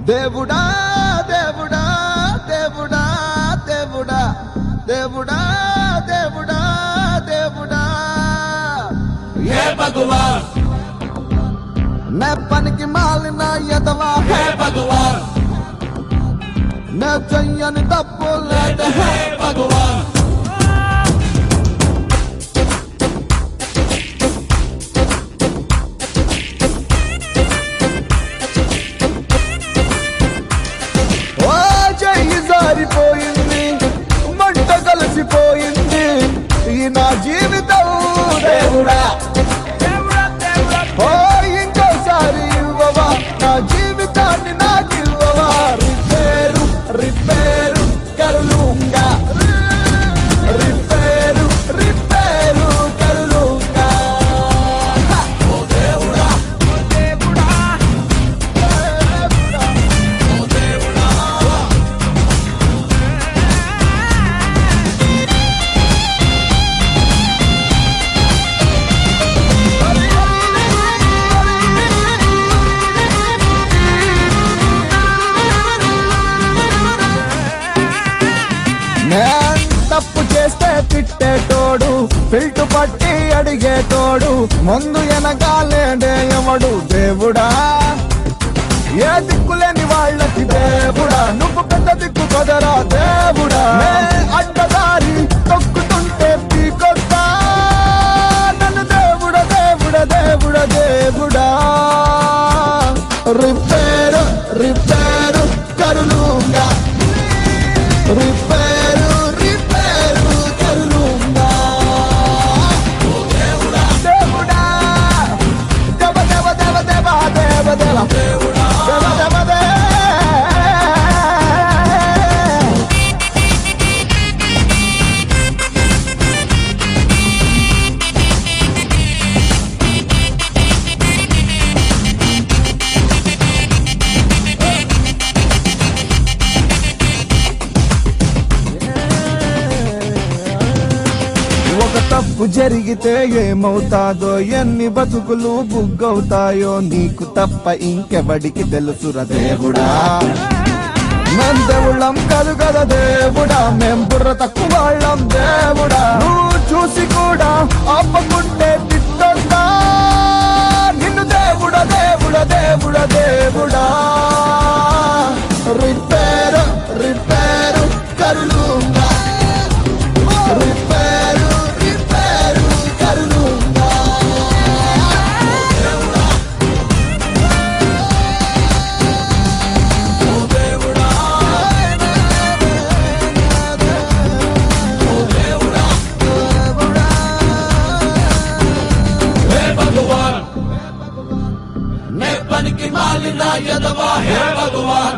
దేవుడా దేవుడా దేవుడా దేవుడా దేవుడా దేవుడా దేవుడా हे भगवान నే పనికి మాలిన ఎదవా हे भगवान నే చెయ్యని తప్పు లేదు हे भगवान ఓ చెయ్యి జారిపోయింది మంట కలిసిపోయింది ఈ నా జీవితం దేవుడా ఓ ఇంకోసారి ఇవ్వవా నా జీవితాన్ని నాకు ఇవ్వవా రిపేరు రిపేరు కరులుంగా రిపేరు రిపేరు కరులుంగా ओ देवड़ा ओ देवड़ा ओ देवड़ा నేను తప్పు చేస్తే తిట్టేటోడు ఫిల్టు పట్టి అడిగేటోడు ముందు వెనకాలేడే ఎవడు దేవుడా ఏ దిక్కులేని వాళ్ళకి దేవుడా నువ్వు పెద్ద దిక్కు కదరా దేవుడా నే అడ్డదారి తొక్కుతుంటే పీకొద్దా నన్ను దేవుడా దేవుడా దేవుడా దేవుడా రిపేరు రిపేరు కరులుంగా రిపేరు రిపేరు కరులుంగా దేవుడా దేవ దేవ దేవ దేవ దేవ దేవ देवड़ा దేవ దేవ దే ఒక తప్పు జరిగితే ఏమవుతాదో ఎన్ని బతుకులు బుగ్గవుతాయో నీకు తప్ప ఇంకెవడికి తెలుసురా దేవుడా మేం దేవుళ్ళం కాదు కదా దేవుడా మేం బుర్ర తక్కువ వాళ్ళం దేవుడా నువ్వు చూసి కూడా ఆపకుంటే తిట్టొద్దా నిన్ను దేవుడా దేవుడా దేవుడా దేవుడా రిపేరు రిపేరు కరులుంగా రిపేరు రిపేరు కరులుంగా ओ देवड़ा ओ देवड़ा हे भगवान मैं पन की मालिना यदवा हे भगवान